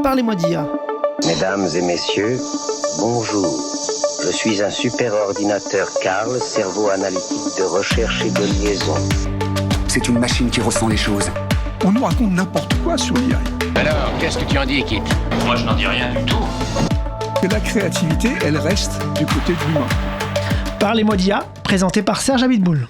Parlez-moi d'IA. Mesdames et messieurs, bonjour. Je suis un super ordinateur Carl, cerveau analytique de recherche et de liaison. C'est une machine qui ressent les choses. On nous raconte n'importe quoi sur l'IA. Alors, qu'est-ce que tu en dis, Kit ? Moi, je n'en dis rien du tout. Que la créativité, elle reste du côté de l'humain. Parlez-moi d'IA, présenté par Serge Abitboul.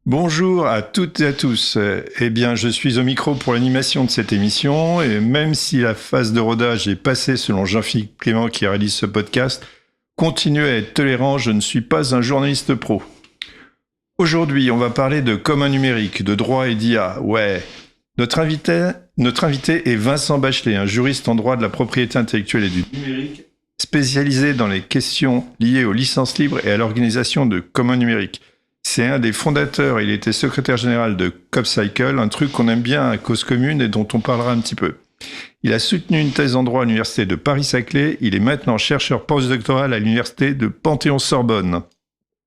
Bonjour à toutes et à tous. Eh bien, je suis au micro pour l'animation de cette émission et même si la phase de rodage est passée selon Jean-Philippe Clément qui réalise ce podcast, continuez à être tolérant, je ne suis pas un journaliste pro. Aujourd'hui, on va parler de commun numérique, de droit et d'IA. Ouais. Notre invité est Vincent Bachelet, un juriste en droit de la propriété intellectuelle et du numérique, spécialisé dans les questions liées aux licences libres et à l'organisation de commun numérique. C'est un des fondateurs, il était secrétaire général de CopCycle, un truc qu'on aime bien à Cause Commune et dont on parlera un petit peu. Il a soutenu une thèse en droit à l'université de Paris-Saclay, il est maintenant chercheur postdoctoral à l'université de Panthéon-Sorbonne.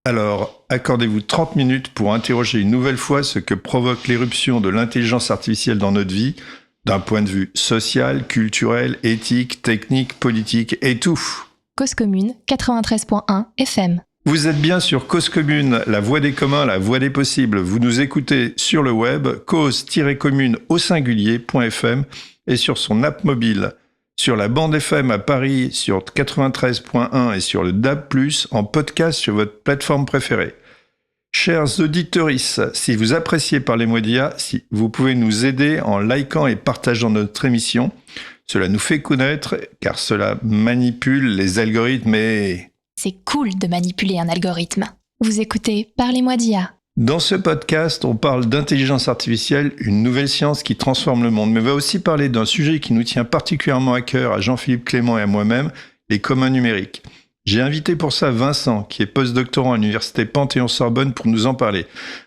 Alors, accordez-vous 30 minutes pour interroger une nouvelle fois ce que provoque l'éruption de l'intelligence artificielle dans notre vie, d'un point de vue social, culturel, éthique, technique, politique et tout. Cause Commune, 93.1 FM. Vous êtes bien sur Cause Commune, la voix des communs, la voix des possibles. Vous nous écoutez sur le web, cause-commune au singulier.fm et sur son app mobile. Sur la bande FM à Paris, sur 93.1 et sur le DAB+, en podcast sur votre plateforme préférée. Chers auditeuristes, si vous appréciez Parlez-moi d'IA, si vous pouvez nous aider en likant et partageant notre émission. Cela nous fait connaître, car cela manipule les algorithmes et... C'est cool de manipuler un algorithme. Vous écoutez Parlez-moi d'IA. Dans ce podcast, on parle d'intelligence artificielle, une nouvelle science qui transforme le monde, mais on va aussi parler d'un sujet qui nous tient particulièrement à cœur à Jean-Philippe Clément et à moi-même, les communs numériques. J'ai invité pour ça Vincent, qui est postdoctorant à l'université Panthéon-Sorbonne, pour nous en parler.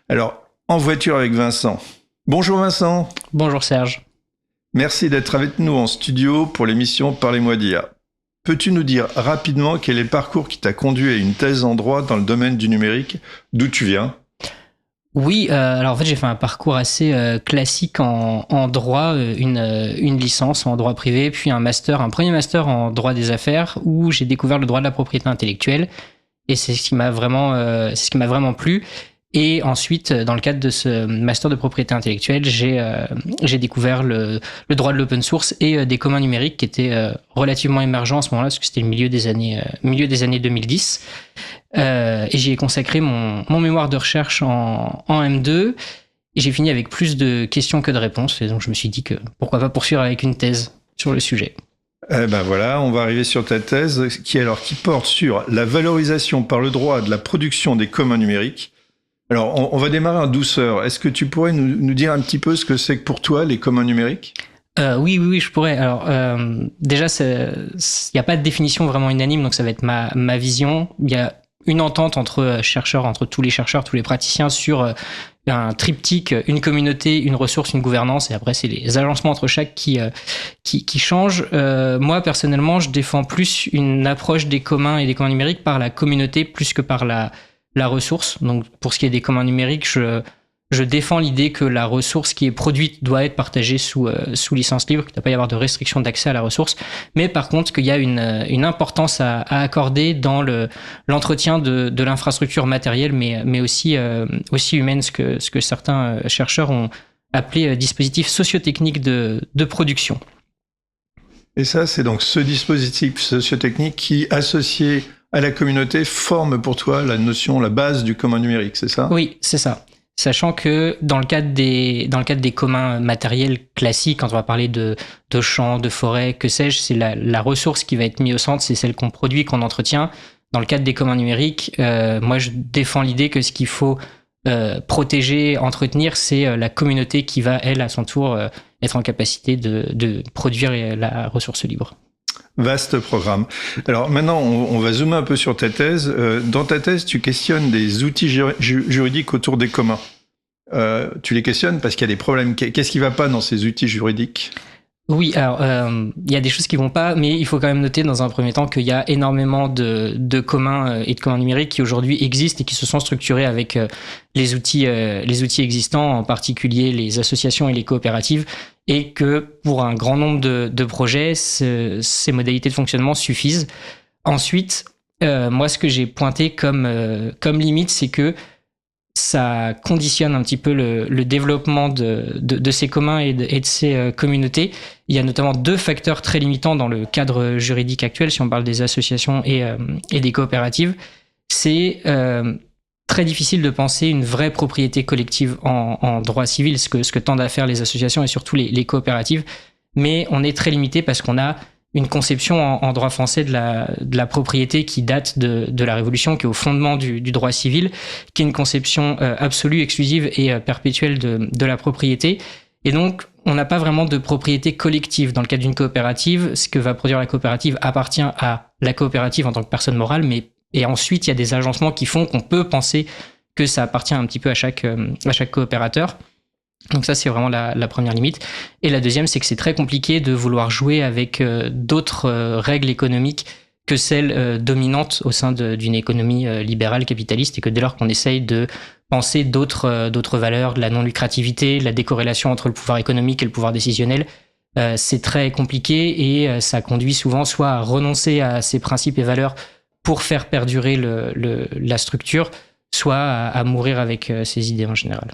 Alors, en voiture avec Vincent. Bonjour Vincent. Bonjour Serge. Merci d'être avec nous en studio pour l'émission Parlez-moi d'IA. Peux-tu nous dire rapidement quel est le parcours qui t'a conduit à une thèse en droit dans le domaine du numérique ? D'où tu viens ? Oui, alors en fait j'ai fait un parcours assez classique en droit, une licence en droit privé, puis un premier master en droit des affaires où j'ai découvert le droit de la propriété intellectuelle et c'est ce qui m'a vraiment plu. Et ensuite, dans le cadre de ce master de propriété intellectuelle, j'ai découvert le droit de l'open source et des communs numériques qui étaient relativement émergents à ce moment-là, parce que c'était le milieu des années 2010. Et j'y ai consacré mon mémoire de recherche en M2. Et j'ai fini avec plus de questions que de réponses. Et donc, je me suis dit que pourquoi pas poursuivre avec une thèse sur le sujet. Eh ben voilà, on va arriver sur ta thèse qui porte sur la valorisation par le droit de la production des communs numériques. Alors, on va démarrer en douceur. Est-ce que tu pourrais nous dire un petit peu ce que c'est que pour toi les communs numériques ? Oui, je pourrais. Alors, déjà, il n'y a pas de définition vraiment unanime, donc ça va être ma vision. Il y a une entente entre chercheurs, entre tous les chercheurs, tous les praticiens sur un triptyque, une communauté, une ressource, une gouvernance, et après, c'est les agencements entre chaque qui changent. Moi, personnellement, je défends plus une approche des communs et des communs numériques par la communauté plus que par la ressource. Donc, pour ce qui est des communs numériques, je défends l'idée que la ressource qui est produite doit être partagée sous licence libre, qu'il ne doit pas y avoir de restriction d'accès à la ressource, mais par contre qu'il y a une importance à accorder dans l'entretien de l'infrastructure matérielle, mais aussi humaine, ce que certains chercheurs ont appelé dispositif sociotechnique de production. Et ça, c'est donc ce dispositif sociotechnique qui, associé à la communauté, forme pour toi la base du commun numérique, c'est ça ? Oui, c'est ça. Sachant que dans le cadre des communs matériels classiques, quand on va parler de champs, de forêts, que sais-je, c'est la ressource qui va être mise au centre, c'est celle qu'on produit, qu'on entretient. Dans le cadre des communs numériques, moi je défends l'idée que ce qu'il faut protéger, entretenir, c'est la communauté qui va, elle, à son tour, être en capacité de produire la ressource libre. Vaste programme. Alors maintenant, on va zoomer un peu sur ta thèse. Dans ta thèse, tu questionnes des outils juridiques autour des communs. Tu les questionnes parce qu'il y a des problèmes. Qu'est-ce qui ne va pas dans ces outils juridiques ? Oui, alors il y a des choses qui vont pas, mais il faut quand même noter dans un premier temps qu'il y a énormément de communs et de communs numériques qui aujourd'hui existent et qui se sont structurés avec les outils existants, en particulier les associations et les coopératives, et que pour un grand nombre de projets, ces modalités de fonctionnement suffisent. Ensuite, moi, ce que j'ai pointé comme limite, c'est que ça conditionne un petit peu le développement de ces communs et de ces communautés. Il y a notamment 2 facteurs très limitants dans le cadre juridique actuel, si on parle des associations et des coopératives. C'est très difficile de penser une vraie propriété collective en droit civil, ce que tendent à faire les associations et surtout les coopératives. Mais on est très limité parce qu'on a une conception en droit français de la propriété qui date de la Révolution, qui est au fondement du droit civil, qui est une conception absolue, exclusive et perpétuelle de la propriété. Et donc, on n'a pas vraiment de propriété collective. Dans le cas d'une coopérative, ce que va produire la coopérative appartient à la coopérative en tant que personne morale, et ensuite, il y a des agencements qui font qu'on peut penser que ça appartient un petit peu à chaque coopérateur. Donc ça, c'est vraiment la première limite. Et la deuxième, c'est que c'est très compliqué de vouloir jouer avec d'autres règles économiques que celles dominantes au sein d'une économie libérale capitaliste, et que dès lors qu'on essaye de penser d'autres valeurs, de la non-lucrativité, de la décorrélation entre le pouvoir économique et le pouvoir décisionnel, c'est très compliqué et ça conduit souvent soit à renoncer à ces principes et valeurs pour faire perdurer la structure, soit à mourir avec ces idées en général.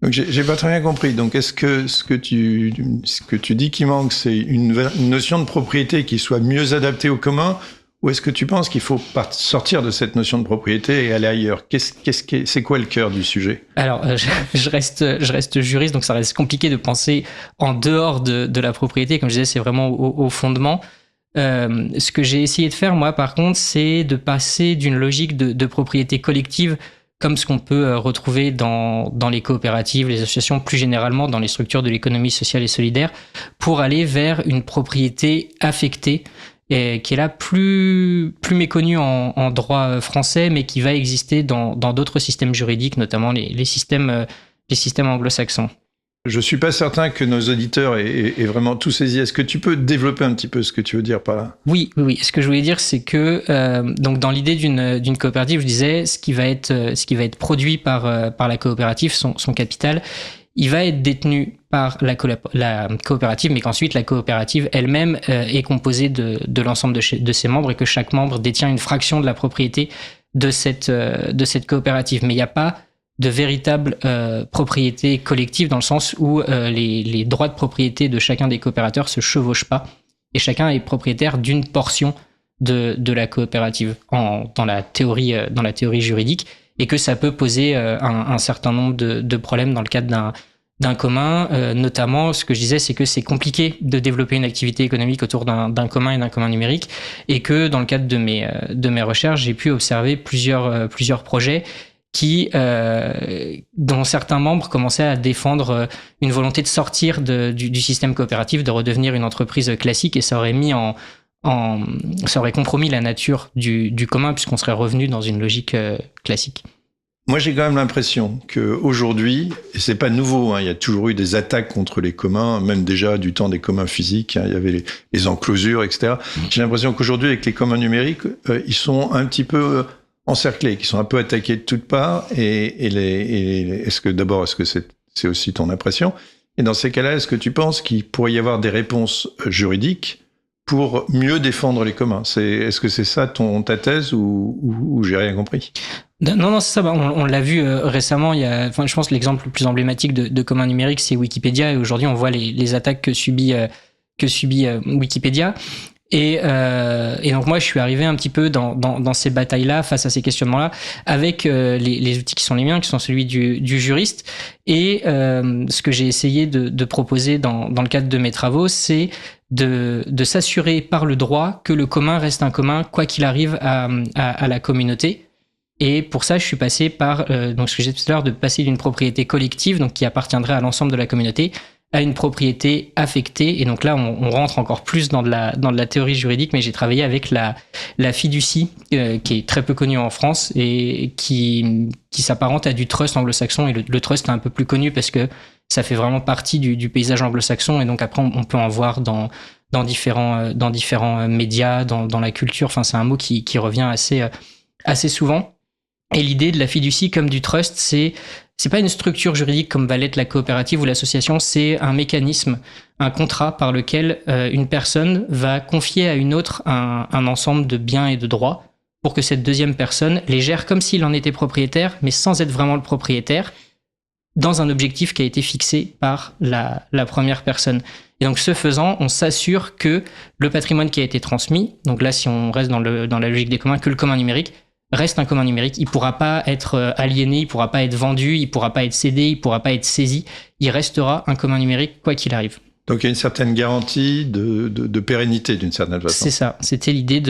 Donc j'ai pas très bien compris. Donc est-ce que ce que tu dis qui manque, c'est une notion de propriété qui soit mieux adaptée au commun, ou est-ce que tu penses qu'il faut sortir de cette notion de propriété et aller ailleurs ? C'est quoi le cœur du sujet ? Alors je reste juriste, donc ça reste compliqué de penser en dehors de la propriété. Comme je disais, c'est vraiment au fondement. Ce que j'ai essayé de faire, moi, par contre, c'est de passer d'une logique de propriété collective, comme ce qu'on peut retrouver dans les coopératives, les associations, plus généralement dans les structures de l'économie sociale et solidaire, pour aller vers une propriété affectée, qui est là plus méconnue en droit français, mais qui va exister dans d'autres systèmes juridiques, notamment les systèmes anglo-saxons. Je suis pas certain que nos auditeurs aient vraiment tout saisi. Est-ce que tu peux développer un petit peu ce que tu veux dire par là ? Oui. Ce que je voulais dire, c'est que donc dans l'idée d'une coopérative, je disais ce qui va être produit par la coopérative, son capital, il va être détenu par la coopérative, mais qu'ensuite la coopérative elle-même est composée de l'ensemble de ses membres, et que chaque membre détient une fraction de la propriété de cette coopérative. Mais il n'y a pas de véritable propriété collective, dans le sens où les droits de propriété de chacun des coopérateurs se chevauchent pas, et chacun est propriétaire d'une portion de la coopérative dans la théorie juridique, et que ça peut poser un certain nombre de problèmes dans le cadre d'un commun. Notamment, ce que je disais, c'est que c'est compliqué de développer une activité économique autour d'un commun et d'un commun numérique, et que dans le cadre de mes recherches, j'ai pu observer plusieurs projets dont certains membres commençaient à défendre une volonté de sortir du système coopératif, de redevenir une entreprise classique, et ça aurait ça aurait compromis la nature du commun, puisqu'on serait revenu dans une logique classique. Moi, j'ai quand même l'impression qu'aujourd'hui, et c'est pas nouveau, il y a toujours eu des attaques contre les communs, même déjà du temps des communs physiques, il y avait les enclosures, etc. J'ai l'impression qu'aujourd'hui, avec les communs numériques, ils sont un petit peu encerclés, qui sont un peu attaqués de toutes parts, est-ce que c'est aussi ton impression ? Et dans ces cas-là, est-ce que tu penses qu'il pourrait y avoir des réponses juridiques pour mieux défendre les communs ? Est-ce que c'est ça ta thèse, ou j'ai rien compris ? Non, c'est ça. On l'a vu récemment. Je pense que l'exemple le plus emblématique de commun numérique, c'est Wikipédia, et aujourd'hui on voit les attaques que subit Wikipédia. Et donc moi, je suis arrivé un petit peu dans ces batailles-là, face à ces questionnements-là, avec les outils qui sont les miens, qui sont celui du juriste. Et ce que j'ai essayé de proposer dans le cadre de mes travaux, c'est de s'assurer par le droit que le commun reste un commun, quoi qu'il arrive à la communauté. Et pour ça, je suis passé par donc ce que j'ai dit tout à l'heure, de passer d'une propriété collective, donc qui appartiendrait à l'ensemble de la communauté, à une propriété affectée. Et donc là, on rentre encore plus dans de la théorie juridique, mais j'ai travaillé avec la fiducie, qui est très peu connue en France, et qui s'apparente à du trust anglo-saxon. Et le trust est un peu plus connu parce que ça fait vraiment partie du paysage anglo-saxon, et donc après on peut en voir dans différents médias, dans la culture. Enfin, c'est un mot qui revient assez souvent. Et l'idée de la fiducie comme du trust, c'est pas une structure juridique comme va l'être la coopérative ou l'association, c'est un mécanisme, un contrat par lequel une personne va confier à une autre un ensemble de biens et de droits pour que cette deuxième personne les gère comme s'il en était propriétaire, mais sans être vraiment le propriétaire, dans un objectif qui a été fixé par la première personne. Et donc, ce faisant, on s'assure que le patrimoine qui a été transmis, donc là, si on reste dans la logique des communs, que le commun numérique reste un commun numérique. Il ne pourra pas être aliéné, il ne pourra pas être vendu, il ne pourra pas être cédé, il ne pourra pas être saisi. Il restera un commun numérique quoi qu'il arrive. Donc il y a une certaine garantie de pérennité d'une certaine façon. C'est ça. C'était l'idée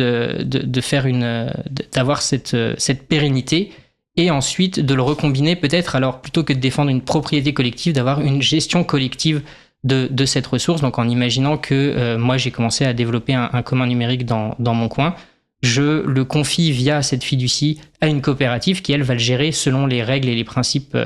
d'avoir cette pérennité et ensuite de le recombiner peut-être, alors plutôt que de défendre une propriété collective, d'avoir une gestion collective de cette ressource. Donc en imaginant que moi j'ai commencé à développer un commun numérique dans mon coin, je le confie via cette fiducie à une coopérative qui, elle, va le gérer selon les règles et les principes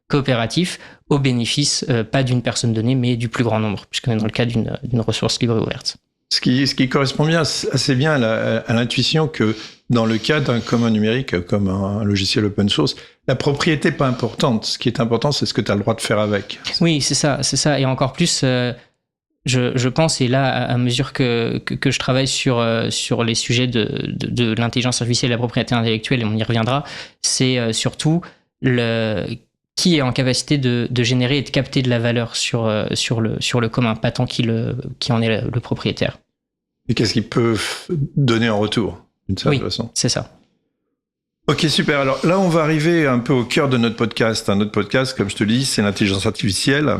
coopératifs au bénéfice, pas d'une personne donnée, mais du plus grand nombre, puisqu'on est dans le cas d'une ressource libre et ouverte. Ce qui correspond bien, assez bien à l'intuition que dans le cas d'un commun numérique, comme un logiciel open source, la propriété n'est pas importante. Ce qui est important, c'est ce que tu as le droit de faire avec. Oui, c'est ça. Et encore plus... Je pense, et là, à mesure que je travaille sur les sujets de l'intelligence artificielle et de la propriété intellectuelle, et on y reviendra, c'est surtout qui est en capacité de générer et de capter de la valeur sur le commun, pas tant qui en est le propriétaire. Et qu'est-ce qu'il peut donner en retour, d'une certaine façon. C'est ça. Ok, super. Alors là, on va arriver un peu au cœur de notre podcast. Notre podcast, comme je te le dis, c'est l'intelligence artificielle.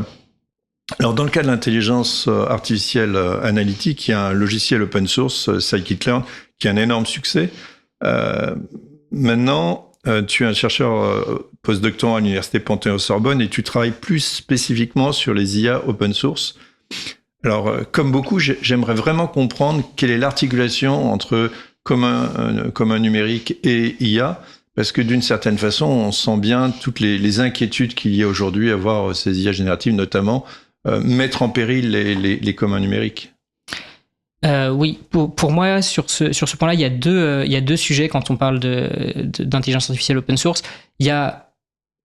Alors, dans le cas de l'intelligence artificielle analytique, il y a un logiciel open source, Scikit-learn, qui a un énorme succès. Maintenant, tu es un chercheur postdoctorant à l'université Panthéon-Sorbonne et tu travailles plus spécifiquement sur les IA open source. Alors, comme beaucoup, j'aimerais vraiment comprendre quelle est l'articulation entre commun numérique et IA, parce que d'une certaine façon, on sent bien toutes les inquiétudes qu'il y a aujourd'hui à voir ces IA génératives, notamment mettre en péril les communs numériques. Oui, pour moi, sur ce point-là, il y a deux sujets quand on parle d'intelligence artificielle open source. Il y a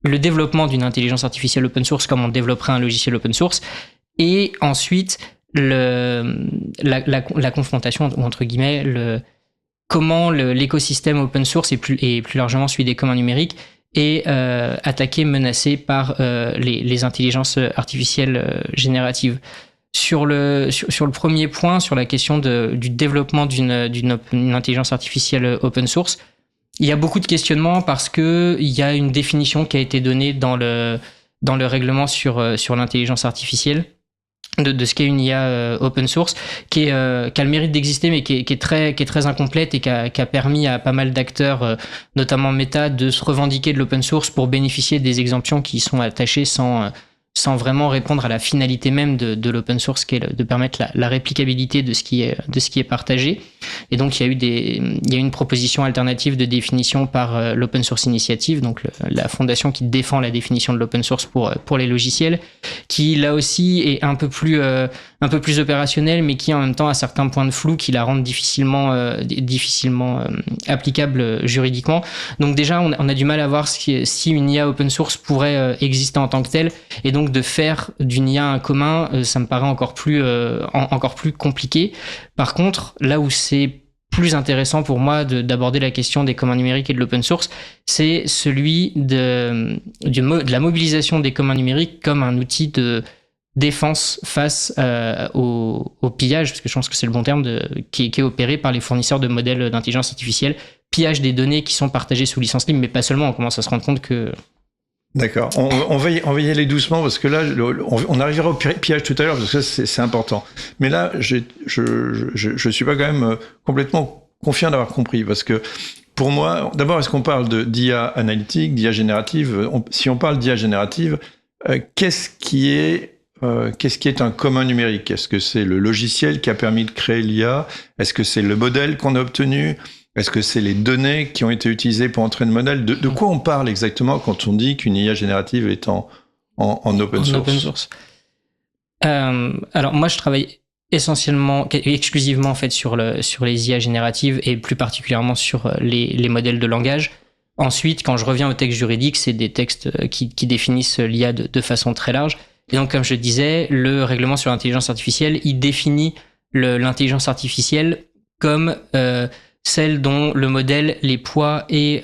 le développement d'une intelligence artificielle open source comme on développerait un logiciel open source, et ensuite la confrontation, ou entre guillemets, comment l'écosystème open source et plus largement celui des communs numériques est attaqué, menacé par les intelligences artificielles génératives. Sur le premier point, sur la question du développement d'une intelligence artificielle open source, il y a beaucoup de questionnements parce que il y a une définition qui a été donnée dans le règlement sur l'intelligence artificielle de ce qu'est une IA open source, qui a le mérite d'exister, mais qui est très incomplète et qui a permis à pas mal d'acteurs, notamment Meta, de se revendiquer de l'open source pour bénéficier des exemptions qui y sont attachées sans vraiment répondre à la finalité même de l'open source, qui est de permettre la réplicabilité de ce qui est partagé. Et donc, il y a une proposition alternative de définition par l'Open Source Initiative, donc la fondation qui défend la définition de l'open source pour les logiciels, qui là aussi est un peu plus opérationnelle, mais qui en même temps a certains points de flou qui la rendent difficilement applicable juridiquement. Donc déjà, on a du mal à voir si une IA open source pourrait exister en tant que telle, et donc de faire d'une IA un commun, ça me paraît encore plus compliqué. Par contre, là où c'est plus intéressant pour moi d'aborder la question des communs numériques et de l'open source, c'est celui de la mobilisation des communs numériques comme un outil de défense face au pillage, parce que je pense que c'est le bon terme, qui est opéré par les fournisseurs de modèles d'intelligence artificielle, pillage des données qui sont partagées sous licence libre, mais pas seulement. On commence à se rendre compte que... D'accord. On va y aller doucement parce que là, on arrivera au pillage tout à l'heure parce que c'est important. Mais là, je suis pas quand même complètement confiant d'avoir compris parce que pour moi, d'abord, est-ce qu'on parle d'IA analytique, d'IA générative? Si on parle d'IA générative, qu'est-ce qui est un commun numérique? Est-ce que c'est le logiciel qui a permis de créer l'IA? Est-ce que c'est le modèle qu'on a obtenu? Est-ce que c'est les données qui ont été utilisées pour entraîner le modèle? De quoi on parle exactement quand on dit qu'une IA générative est en en open source. Alors moi, je travaille exclusivement en fait sur les IA génératives et plus particulièrement sur les modèles de langage. Ensuite, quand je reviens aux textes juridiques, c'est des textes qui définissent l'IA de façon très large. Et donc, comme je disais, le règlement sur l'intelligence artificielle, il définit l'intelligence artificielle comme celle dont le modèle, les poids et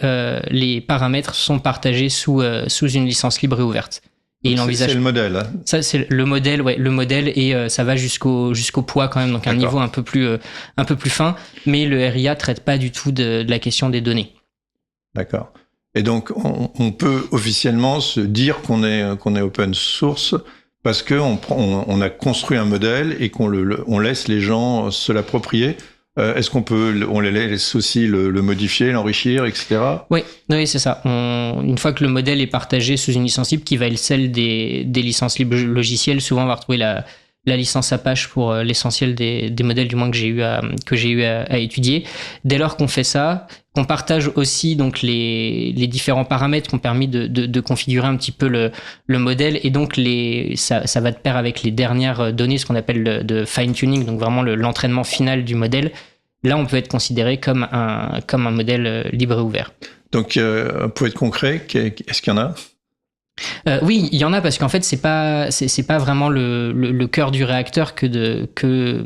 les paramètres sont partagés sous une licence libre et ouverte. Et il envisage. C'est le modèle. Hein. Ça, c'est le modèle, ouais, le modèle, et ça va jusqu'au poids quand même, donc un niveau un peu plus fin. Mais le RIA traite pas du tout de la question des données. D'accord. Et donc, on peut officiellement se dire qu'on est open source parce que on a construit un modèle et on laisse les gens se l'approprier. Est-ce on les laisse aussi le modifier, l'enrichir, etc. Oui, c'est ça. Une fois que le modèle est partagé sous une licence libre, qui va être celle des licences libres logicielles, souvent on va retrouver la licence Apache pour l'essentiel des modèles, du moins que j'ai eu à étudier. Dès lors qu'on fait ça, qu'on partage aussi donc les différents paramètres qui ont permis de configurer un petit peu le modèle, et donc ça va de pair avec les dernières données, ce qu'on appelle de fine tuning, donc vraiment l'entraînement final du modèle. Là, on peut être considéré comme un modèle libre et ouvert. Donc, pour être concret, est-ce qu'il y en a ? Oui, il y en a, parce qu'en fait, c'est pas vraiment le cœur du réacteur que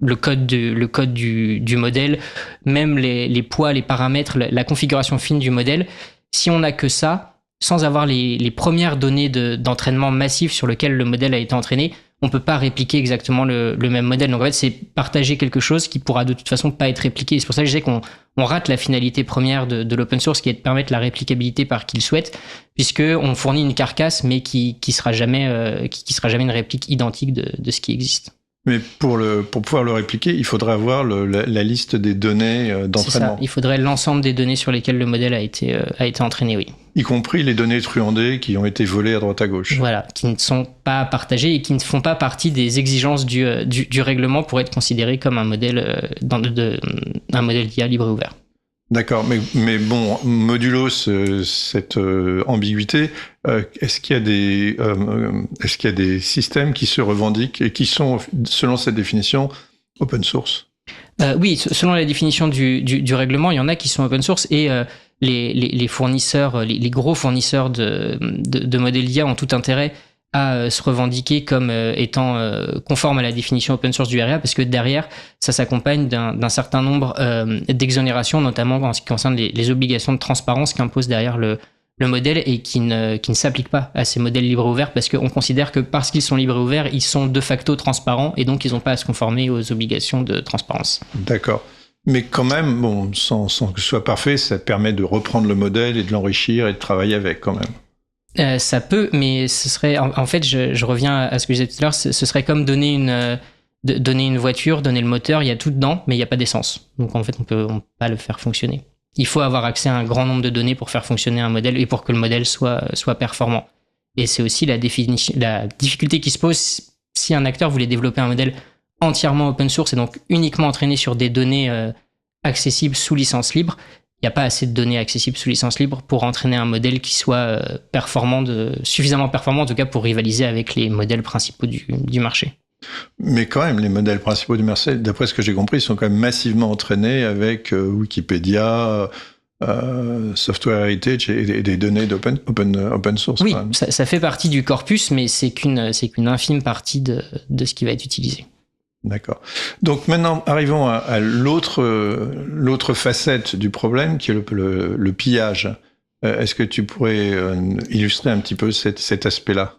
le code du modèle, même les poids, les paramètres, la configuration fine du modèle. Si on n'a que ça, sans avoir les premières données d'entraînement massif sur lequel le modèle a été entraîné, on peut pas répliquer exactement le même modèle. Donc en fait, c'est partager quelque chose qui pourra de toute façon pas être répliqué. Et c'est pour ça que je disais qu'on rate la finalité première de l'open source, qui est de permettre la réplicabilité par qui le souhaite, puisque on fournit une carcasse, mais qui sera jamais une réplique identique de ce qui existe. Mais pour pouvoir le répliquer, il faudrait avoir la liste des données d'entraînement. C'est ça. Il faudrait l'ensemble des données sur lesquelles le modèle a été entraîné, oui. Y compris les données truandées qui ont été volées à droite à gauche. Voilà, qui ne sont pas partagées et qui ne font pas partie des exigences du règlement pour être considéré comme un modèle d'IA libre et ouvert. D'accord, mais bon, modulo cette ambiguïté, est-ce qu'il y a des systèmes qui se revendiquent et qui sont, selon cette définition, open source ? Oui, selon la définition du règlement, il y en a qui sont open source, et les fournisseurs, les gros fournisseurs de modèles d'IA ont tout intérêt à se revendiquer comme étant conforme à la définition open source du RIA, parce que derrière, ça s'accompagne d'un certain nombre d'exonérations, notamment en ce qui concerne les obligations de transparence qu'impose derrière le modèle, et qui ne s'appliquent pas à ces modèles libres et ouverts, parce qu'on considère que parce qu'ils sont libres et ouverts, ils sont de facto transparents, et donc ils n'ont pas à se conformer aux obligations de transparence. D'accord. Mais quand même, bon, sans que ce soit parfait, ça permet de reprendre le modèle et de l'enrichir et de travailler avec quand même. Ça peut, mais ce serait, en fait, je reviens à ce que je disais tout à l'heure, ce serait comme donner une voiture, donner le moteur, il y a tout dedans, mais il n'y a pas d'essence. Donc en fait, on peut pas le faire fonctionner. Il faut avoir accès à un grand nombre de données pour faire fonctionner un modèle et pour que le modèle soit performant. Et c'est aussi la difficulté qui se pose si un acteur voulait développer un modèle entièrement open source et donc uniquement entraîné sur des données accessibles sous licence libre. Il n'y a pas assez de données accessibles sous licence libre pour entraîner un modèle qui soit suffisamment performant, en tout cas pour rivaliser avec les modèles principaux du marché. Mais quand même, les modèles principaux du marché, d'après ce que j'ai compris, sont quand même massivement entraînés avec Wikipédia, Software Heritage et des données open source. Oui, ça fait partie du corpus, mais c'est qu'une infime partie de ce qui va être utilisé. D'accord. Donc maintenant, arrivons à l'autre facette du problème, qui est le pillage. Est-ce que tu pourrais illustrer un petit peu cet aspect-là ?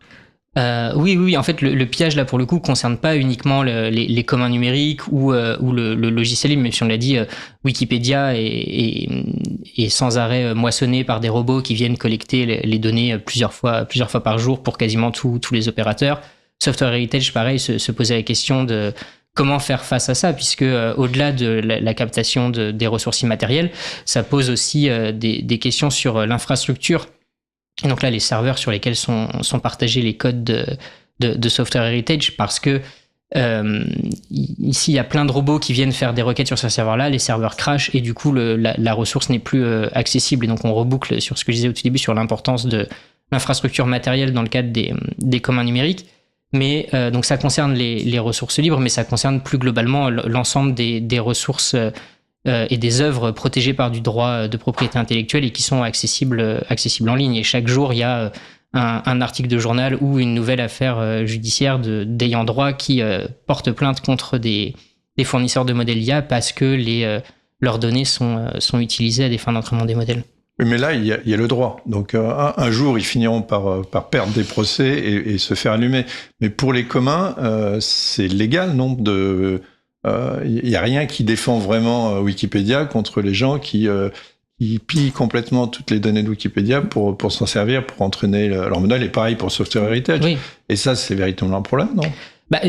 Oui. En fait, le pillage, là, pour le coup, concerne pas uniquement les communs numériques ou le logiciel libre, même si on l'a dit, Wikipédia est sans arrêt moissonné par des robots qui viennent collecter les données plusieurs fois par jour pour quasiment tous les opérateurs. Software Heritage, pareil, se posait la question de comment faire face à ça, puisque au-delà de la captation des ressources immatérielles, ça pose aussi des questions sur l'infrastructure. Et donc là, les serveurs sur lesquels sont partagés les codes de Software Heritage, parce que ici, il y a plein de robots qui viennent faire des requêtes sur ce serveur-là, les serveurs crashent et du coup, la ressource n'est plus accessible. Et donc, on reboucle sur ce que je disais au tout début sur l'importance de l'infrastructure matérielle dans le cadre des communs numériques. Mais donc ça concerne les ressources libres, mais ça concerne plus globalement l'ensemble des ressources et des œuvres protégées par du droit de propriété intellectuelle et qui sont accessibles en ligne. Et chaque jour, il y a un article de journal ou une nouvelle affaire judiciaire d'ayants droit qui porte plainte contre des fournisseurs de modèles IA parce que leurs données sont utilisées à des fins d'entraînement des modèles. Mais là, il y a le droit. Donc, un jour, ils finiront par perdre des procès et se faire allumer. Mais pour les communs, c'est légal, non? Il n'y a rien qui défend vraiment Wikipédia contre les gens qui pillent complètement toutes les données de Wikipédia pour s'en servir, pour entraîner leur modèle. Et pareil pour Software Heritage. Oui. Et ça, c'est véritablement un problème, non?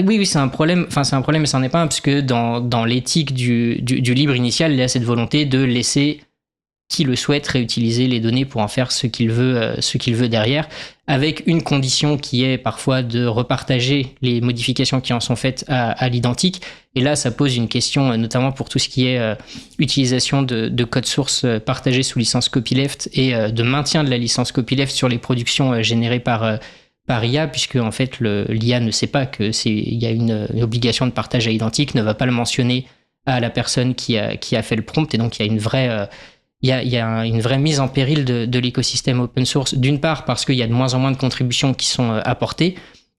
Oui, c'est un problème. Enfin, c'est un problème, mais ça n'en est pas un, parce que dans l'éthique du libre initial, il y a cette volonté de laisser qui le souhaite réutiliser les données pour en faire ce qu'il veut derrière, avec une condition qui est parfois de repartager les modifications qui en sont faites à l'identique. Et là, ça pose une question, notamment pour tout ce qui est utilisation de code source partagé sous licence copyleft et de maintien de la licence copyleft sur les productions générées par IA, puisque en fait l'IA ne sait pas il y a une obligation de partage à l'identique, ne va pas le mentionner à la personne qui a fait le prompt, et donc il y a une vraie une vraie mise en péril de l'écosystème open source, d'une part parce qu'il y a de moins en moins de contributions qui sont apportées,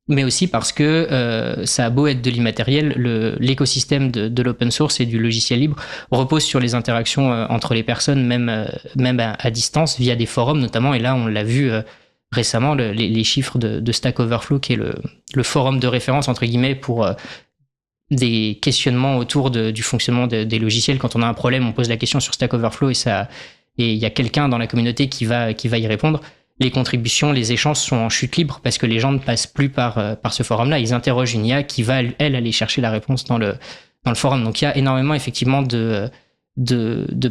mais aussi parce que ça a beau être de l'immatériel, l'écosystème de l'open source et du logiciel libre repose sur les interactions entre les personnes, même à distance, via des forums notamment. Et là, on l'a vu récemment, les chiffres de Stack Overflow, qui est le forum de référence, entre guillemets, pour des questionnements autour du fonctionnement des logiciels. Quand on a un problème, on pose la question sur Stack Overflow et il y a quelqu'un dans la communauté qui va y répondre. Les contributions, les échanges sont en chute libre parce que les gens ne passent plus par ce forum-là. Ils interrogent une IA qui va, elle, aller chercher la réponse dans le forum. Donc il y a énormément, effectivement, de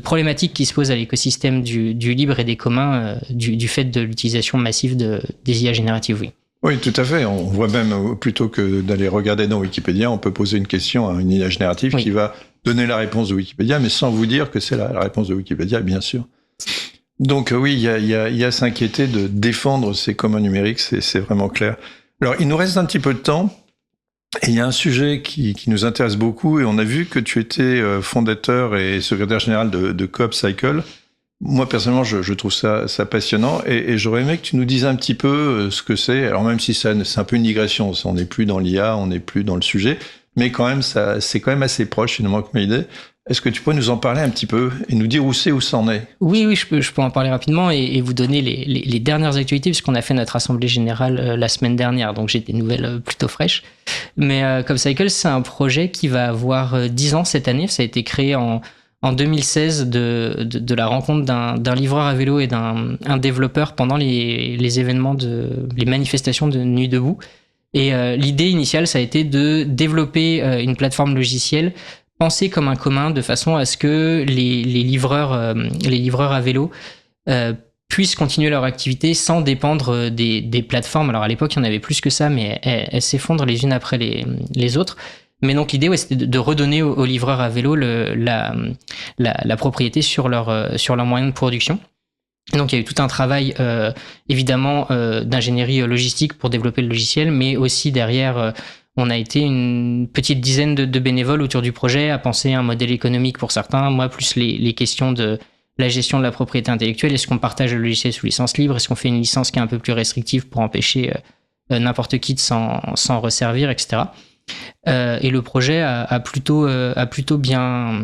problématiques qui se posent à l'écosystème du libre et des communs du fait de l'utilisation massive des IA génératives, oui. Oui, tout à fait. On voit même, plutôt que d'aller regarder dans Wikipédia, on peut poser une question à une IA générative qui va donner la réponse de Wikipédia, mais sans vous dire que c'est la réponse de Wikipédia, bien sûr. Donc oui, il y a à s'inquiéter de défendre ces communs numériques, c'est vraiment clair. Alors, il nous reste un petit peu de temps, et il y a un sujet qui nous intéresse beaucoup, et on a vu que tu étais fondateur et secrétaire général de Coop Cycle. Moi, personnellement, je trouve ça passionnant, et j'aurais aimé que tu nous dises un petit peu ce que c'est. Alors, même si c'est un peu une digression, on n'est plus dans l'IA, on n'est plus dans le sujet, mais quand même, c'est quand même assez proche, finalement, comme idée. Est-ce que tu peux nous en parler un petit peu et nous dire où ça en est? Oui, je peux en parler rapidement et vous donner les dernières actualités, puisqu'on a fait notre assemblée générale la semaine dernière, donc j'ai des nouvelles plutôt fraîches. Mais Coop Cycle, c'est un projet qui va avoir 10 ans cette année. Ça a été créé en 2016 de la rencontre d'un livreur à vélo et d'un développeur pendant les événements les manifestations de Nuit debout. Et l'idée initiale, ça a été de développer une plateforme logicielle pensée comme un commun, de façon à ce que les livreurs à vélo puissent continuer leur activité sans dépendre des plateformes. Alors à l'époque, il y en avait plus que ça, mais elles s'effondrent les unes après les autres. Mais donc l'idée, c'était de redonner aux livreurs à vélo la propriété sur leur moyen de production. Donc il y a eu tout un travail évidemment d'ingénierie logistique pour développer le logiciel, mais aussi derrière, on a été une petite dizaine de bénévoles autour du projet à penser un modèle économique pour certains, moi plus les questions de la gestion de la propriété intellectuelle. Est-ce qu'on partage le logiciel sous licence libre? Est-ce qu'on fait une licence qui est un peu plus restrictive pour empêcher n'importe qui de s'en resservir, etc. Et le projet a plutôt bien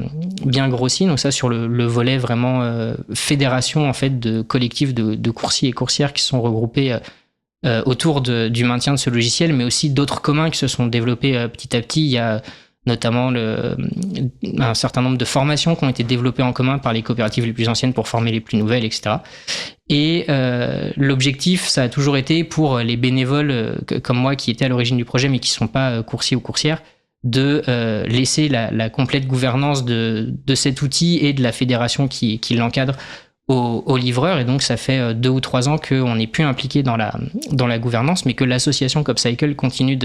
grossi. Donc ça, sur le volet vraiment fédération, en fait, de collectifs de coursiers et coursières qui sont regroupés autour du maintien de ce logiciel, mais aussi d'autres communs qui se sont développés petit à petit. Il y a notamment un certain nombre de formations qui ont été développées en commun par les coopératives les plus anciennes pour former les plus nouvelles, etc. Et l'objectif, ça a toujours été pour les bénévoles comme moi qui étaient à l'origine du projet mais qui ne sont pas coursiers ou coursières, de laisser la complète gouvernance de cet outil et de la fédération qui l'encadre aux livreurs. Et donc ça fait 2 ou 3 ans qu'on n'est plus impliqué dans la gouvernance, mais que l'association Coop Cycle continue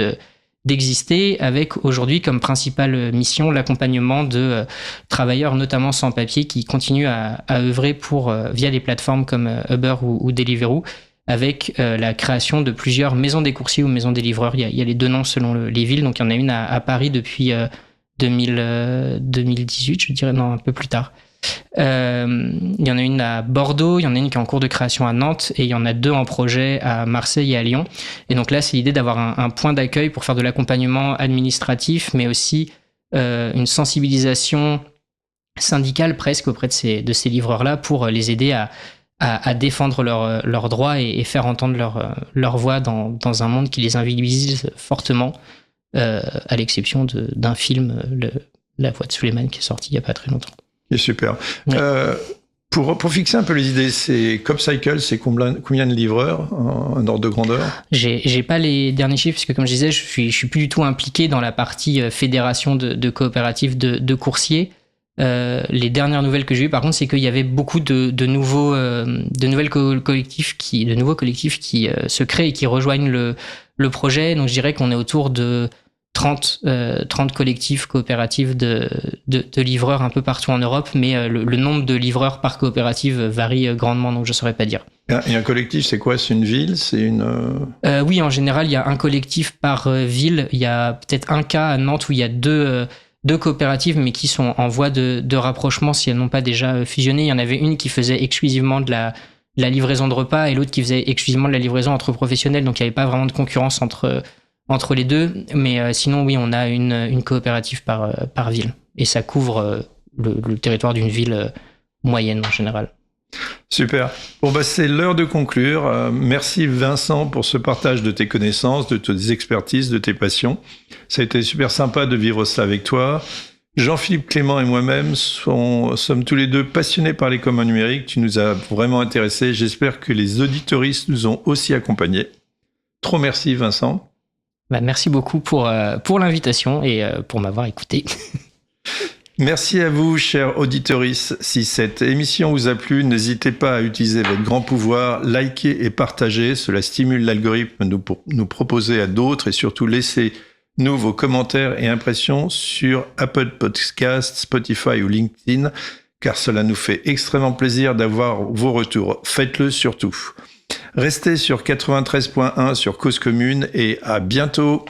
d'exister, avec aujourd'hui comme principale mission l'accompagnement de travailleurs, notamment sans papier, qui continuent à œuvrer via des plateformes comme Uber ou Deliveroo, avec la création de plusieurs maisons des coursiers ou maisons des livreurs. Il y a les deux noms selon les villes. Donc il y en a une à Paris depuis 2018, je dirais, non, un peu plus tard. Il y en a une à Bordeaux, il y en a une qui est en cours de création à Nantes, et il y en a 2 en projet à Marseille et à Lyon. Et donc là, c'est l'idée d'avoir un point d'accueil pour faire de l'accompagnement administratif, mais aussi une sensibilisation syndicale presque auprès de ces livreurs-là pour les aider à défendre leurs droits et faire entendre leur voix dans un monde qui les invisibilise fortement, à l'exception d'un film, La Voix de Suleiman, qui est sorti il n'y a pas très longtemps. C'est super. Ouais. Pour fixer un peu les idées, c'est CopCycle, c'est combien de livreurs, un ordre de grandeur? J'ai pas les derniers chiffres, parce que comme je disais, je suis plus du tout impliqué dans la partie fédération de coopératives de coursiers. Les dernières nouvelles que j'ai eues, par contre, c'est qu'il y avait beaucoup de nouveaux collectifs qui se créent et qui rejoignent le projet. Donc je dirais qu'on est autour de 30 collectifs coopératifs de livreurs un peu partout en Europe, mais le nombre de livreurs par coopérative varie grandement, donc je ne saurais pas dire. Et un collectif, c'est quoi? C'est une ville? C'est une... Oui, en général, il y a un collectif par ville. Il y a peut-être un cas à Nantes où il y a deux coopératives, mais qui sont en voie de rapprochement si elles n'ont pas déjà fusionné. Il y en avait une qui faisait exclusivement de la livraison de repas et l'autre qui faisait exclusivement de la livraison entre professionnels, donc il n'y avait pas vraiment de concurrence entre les deux, mais sinon oui, on a une coopérative par ville, et ça couvre le territoire d'une ville moyenne en général. Super. Bon, c'est l'heure de conclure. Merci Vincent pour ce partage de tes connaissances, de tes expertises, de tes passions. Ça a été super sympa de vivre ça avec toi. Jean-Philippe Clément et moi-même sommes tous les deux passionnés par les communs numériques. Tu nous as vraiment intéressés. J'espère que les auditoristes nous ont aussi accompagnés. Trop merci Vincent. Merci beaucoup pour l'invitation et pour m'avoir écouté. Merci à vous, chers auditoristes. Si cette émission vous a plu, n'hésitez pas à utiliser votre grand pouvoir, liker et partager. Cela stimule l'algorithme de nous proposer à d'autres, et surtout laissez-nous vos commentaires et impressions sur Apple Podcasts, Spotify ou LinkedIn, car cela nous fait extrêmement plaisir d'avoir vos retours. Faites-le surtout. Restez sur 93.1 sur Cause Commune et à bientôt.